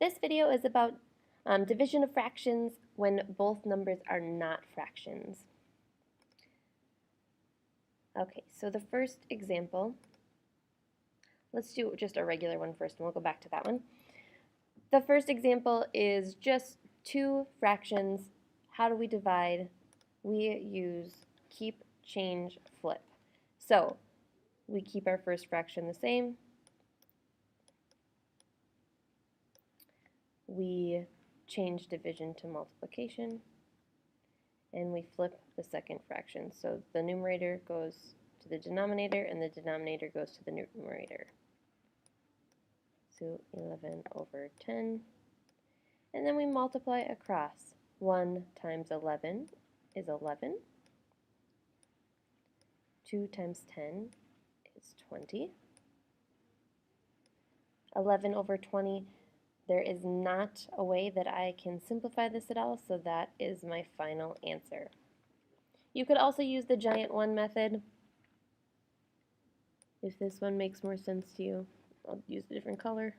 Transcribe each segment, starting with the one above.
This video is about division of fractions when both numbers are not fractions. Okay, so the first example, let's do just a regular one first and we'll go back to that one. The first example is just two fractions. How do we divide? We use keep, change, flip. So we keep our first fraction the same. We change division to multiplication, and we flip the second fraction. So the numerator goes to the denominator, and the denominator goes to the numerator. So 11 over 10. And then we multiply across. 1 times 11 is 11. 2 times 10 is 20. 11 over 20. There is not a way that I can simplify this at all, so that is my final answer. You could also use the giant 1 method. If this one makes more sense to you, I'll use a different color.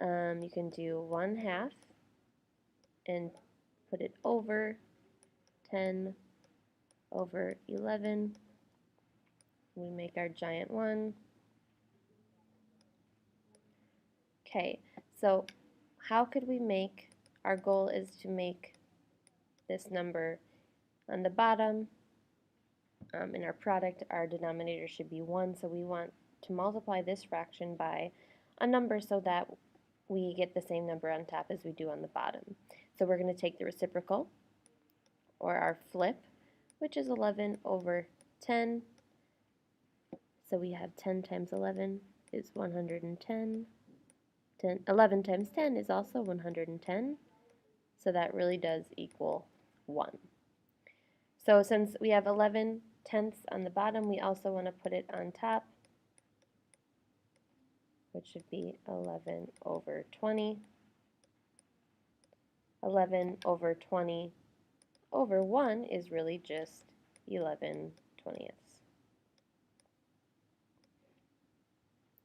You can do 1/2 and put it over 10 over 11. We make our giant 1. Okay, so how could we make, our goal is to make this number on the bottom, in our product, our denominator should be 1, so we want to multiply this fraction by a number so that we get the same number on top as we do on the bottom. So we're going to take the reciprocal, or our flip, which is 11 over 10. So we have 10 times 11 is 110. 11 times 10 is also 110. So that really does equal 1. So since we have 11 tenths on the bottom, we also want to put it on top, which should be 11 over 20. 11 over 20 over 1 is really just 11 twentieths.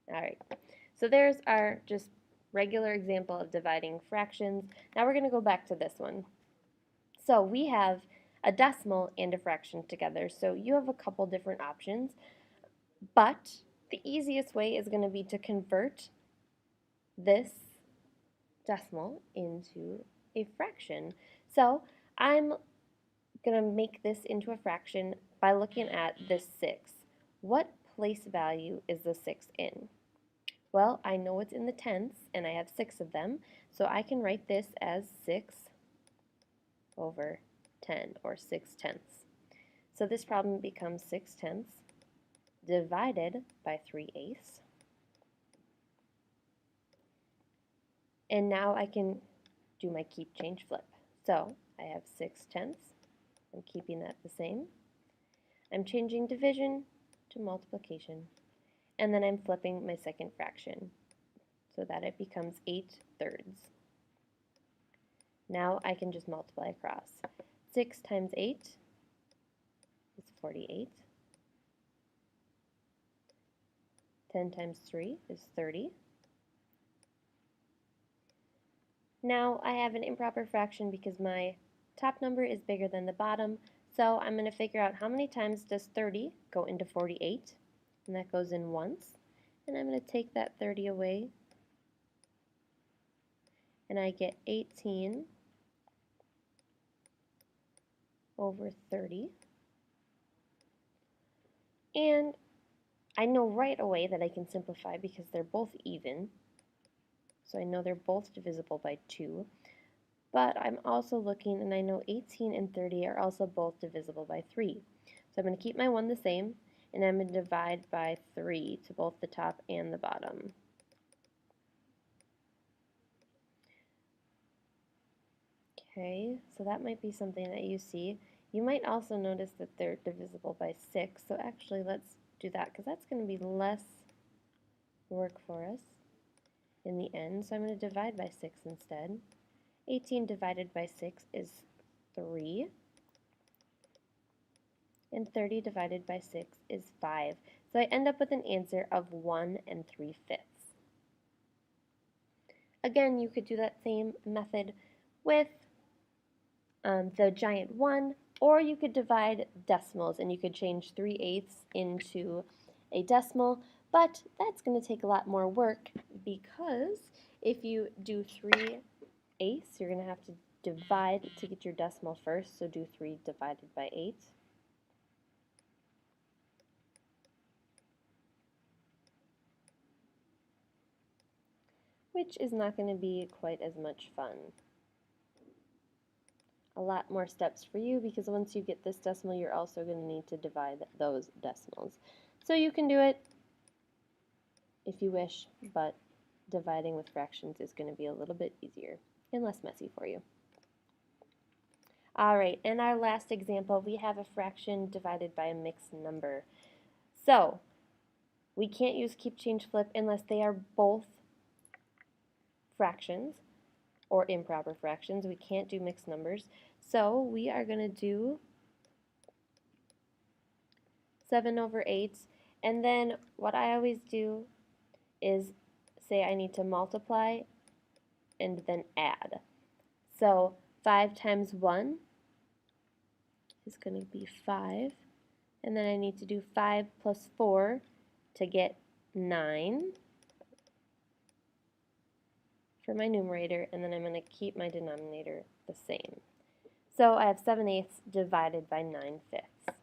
Alright, so there's our just regular example of dividing fractions. Now we're going to go back to this one. So we have a decimal and a fraction together, so you have a couple different options, but the easiest way is going to be to convert this decimal into a fraction. So I'm going to make this into a fraction by looking at this 6. What place value is the 6 in? Well, I know it's in the tenths, and I have 6 of them, so I can write this as 6 over 10, or 6 tenths. So this problem becomes 6 tenths divided by 3/8. And now I can do my keep, change, flip. So I have 6 tenths. I'm keeping that the same. I'm changing division to multiplication. And then I'm flipping my second fraction so that it becomes 8/3. Now I can just multiply across. 6 times 8 is 48. 10 times 3 is 30. Now I have an improper fraction because my top number is bigger than the bottom, so I'm going to figure out how many times does 30 go into 48, and that goes in once, and I'm going to take that 30 away, and I get 18 over 30, and I know right away that I can simplify because they're both even, so I know they're both divisible by 2. But I'm also looking, and I know 18 and 30 are also both divisible by 3. So I'm going to keep my 1 the same, and I'm going to divide by 3 to both the top and the bottom. Okay, so that might be something that you see. You might also notice that they're divisible by 6, so actually let's do that, because that's going to be less work for us in the end. So I'm going to divide by 6 instead. 18 divided by 6 is 3, and 30 divided by 6 is 5. So I end up with an answer of 1 3/5. Again, you could do that same method with the giant 1, or you could divide decimals and you could change 3/8 into a decimal, but that's going to take a lot more work because if you do 3/8, you're going to have to divide to get your decimal first, so do 3 divided by 8. Which is not going to be quite as much fun. A lot more steps for you because once you get this decimal, you're also going to need to divide those decimals. So you can do it if you wish, but dividing with fractions is going to be a little bit easier and less messy for you. Alright, in our last example, we have a fraction divided by a mixed number. So, we can't use keep, change, flip unless they are both fractions or improper fractions. We can't do mixed numbers. So, we are going to do 7/8, and then what I always do is say I need to multiply and then add. So 5 times 1 is going to be 5, and then I need to do 5 plus 4 to get 9 for my numerator, and then I'm going to keep my denominator the same. So I have 7/8 divided by 9/5.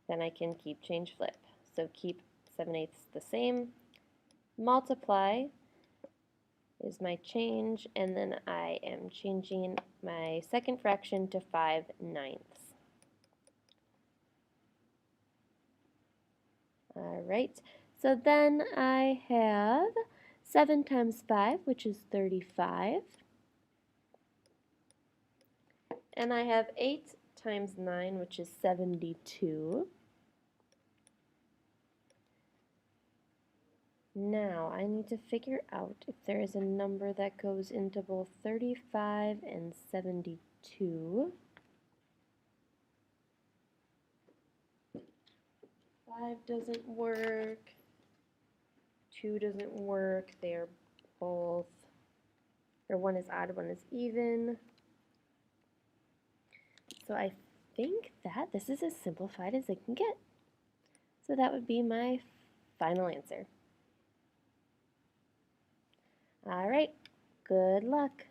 Then I can keep, change, flip. So keep 7/8 the same, multiply is my change, and then I am changing my second fraction to 5/9. Alright, so then I have 7 times 5, which is 35. And I have 8 times 9, which is 72. Now, I need to figure out if there is a number that goes into both 35 and 72. 5 doesn't work. 2 doesn't work. They're both, or one is odd, one is even. So I think that this is as simplified as it can get. So that would be my final answer. All right, good luck.